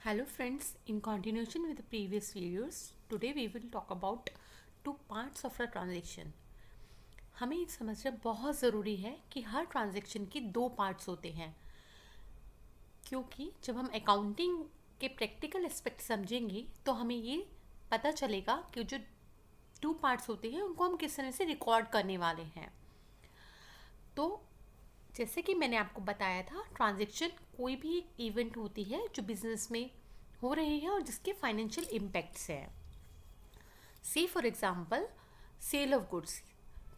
Hello friends, in continuation with the previous videos, today we will talk about two parts of a transaction. हमें ये समझना बहुत ज़रूरी है कि हर ट्रांजैक्शन के दो पार्ट्स होते हैं, क्योंकि जब हम अकाउंटिंग के प्रैक्टिकल एस्पेक्ट समझेंगे तो हमें ये पता चलेगा कि जो टू पार्ट्स होते हैं उनको हम किस तरह से रिकॉर्ड करने वाले हैं। तो जैसे कि मैंने आपको बताया था, ट्रांजैक्शन कोई भी इवेंट होती है जो बिजनेस में हो रही है और जिसके फाइनेंशियल इम्पैक्ट्स हैं। See for example sale of goods.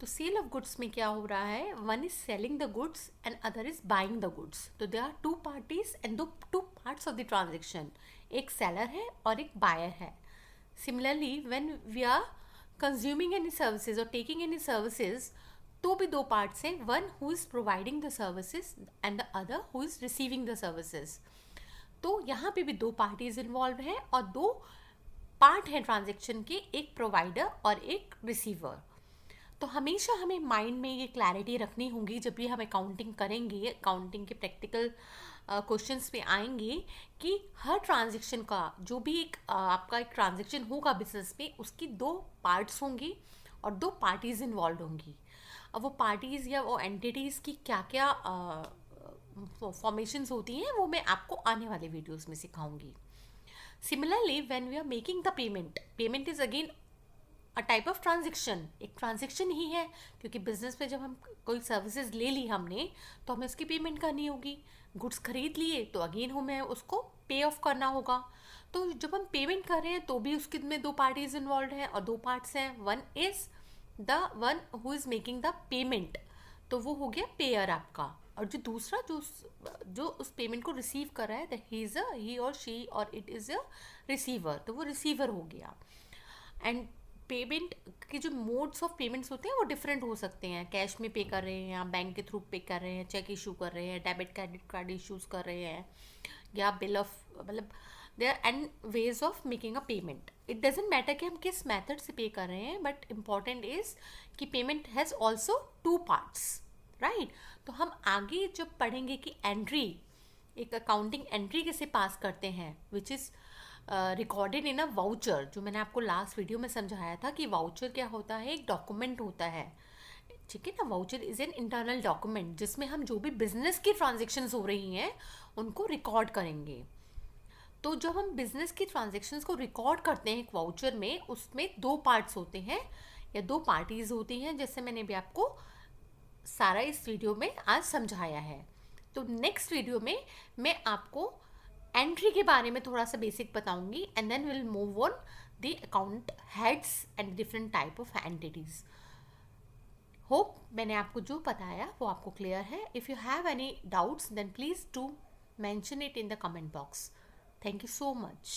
तो सेल ऑफ गुड्स में क्या हो रहा है, one is selling the goods and other is buying the goods. तो they are two parties and दो two parts of the transaction, एक सेलर है और एक बायर है। Similarly when we are consuming any services और टेकिंग एनी सर्विसेज, तो भी दो पार्ट्स हैं, one who is providing the services and the other who is receiving the services. तो यहाँ पे भी दो पार्टीज इन्वॉल्व हैं और दो पार्ट हैं ट्रांजैक्शन के, एक प्रोवाइडर और एक रिसीवर। तो हमेशा हमें माइंड में ये क्लैरिटी रखनी होगी जब भी हम अकाउंटिंग करेंगे, अकाउंटिंग के प्रैक्टिकल क्वेश्चंस पे आएंगे, कि हर ट्रांजैक्शन का जो भी एक आपका एक ट्रांजैक्शन होगा बिजनेस में, उसकी दो पार्ट्स होंगी और दो पार्टीज इन्वॉल्व होंगी। अब वो पार्टीज़ या वो एंटिटीज़ की क्या क्या फॉर्मेशंस होती हैं वो मैं आपको आने वाले वीडियोस में सिखाऊंगी। Similarly when we are making the payment, payment is again a type of transaction, एक ट्रांजेक्शन ही है, क्योंकि बिजनेस में जब हम कोई सर्विसेज ले ली हमने तो हमें उसकी पेमेंट करनी होगी। गुड्स खरीद लिए तो अगेन हमें उसको पे ऑफ करना होगा। तो जब हम पेमेंट कर रहे हैं तो भी उसके में दो पार्टीज इन्वॉल्व हैं और दो पार्ट्स हैं, one is the one who is making the payment, तो वो हो गया पेयर आपका, और जो दूसरा जो उस पेमेंट को रिसीव कर रहा है, दैट ही इज ही और शी और इट इज़ अ रिसीवर, तो वो रिसीवर हो गया। एंड पेमेंट के जो मोड्स ऑफ पेमेंट्स होते हैं वो डिफरेंट हो सकते हैं, कैश में पे कर रहे हैं या बैंक के थ्रू पे कर रहे हैं, चेक इशू कर रहे हैं, डेबिट क्रेडिट कार्ड इशूज़ कर रहे हैं, या बिल ऑफ, मतलब there are n ways of making a payment. It doesn't matter कि हम किस मेथड से पे कर रहे हैं, बट इम्पॉर्टेंट इज कि payment has also two parts, right. तो हम आगे जब पढ़ेंगे कि एंट्री, एक अकाउंटिंग एंट्री कैसे पास करते हैं, which is recorded in a voucher, जो मैंने आपको लास्ट वीडियो में समझाया था कि वाउचर क्या होता है, एक डॉक्यूमेंट होता है, ठीक है ना। Voucher is an internal document जिसमें हम जो भी बिजनेस की ट्रांजेक्शन्स हो रही हैं उनको रिकॉर्ड करेंगे। तो जब हम बिजनेस की ट्रांजेक्शन्स को रिकॉर्ड करते हैं एक वाउचर में, उसमें दो पार्ट्स होते हैं या दो पार्टीज होती हैं, जैसे मैंने भी आपको सारा इस वीडियो में आज समझाया है। तो नेक्स्ट वीडियो में मैं आपको एंट्री के बारे में थोड़ा सा बेसिक बताऊंगी, and then will move on the account heads and different type of entities. Hope मैंने आपको जो बताया वो आपको क्लियर है। If you have any doubts then please do mention it in the comment box. Thank you so much.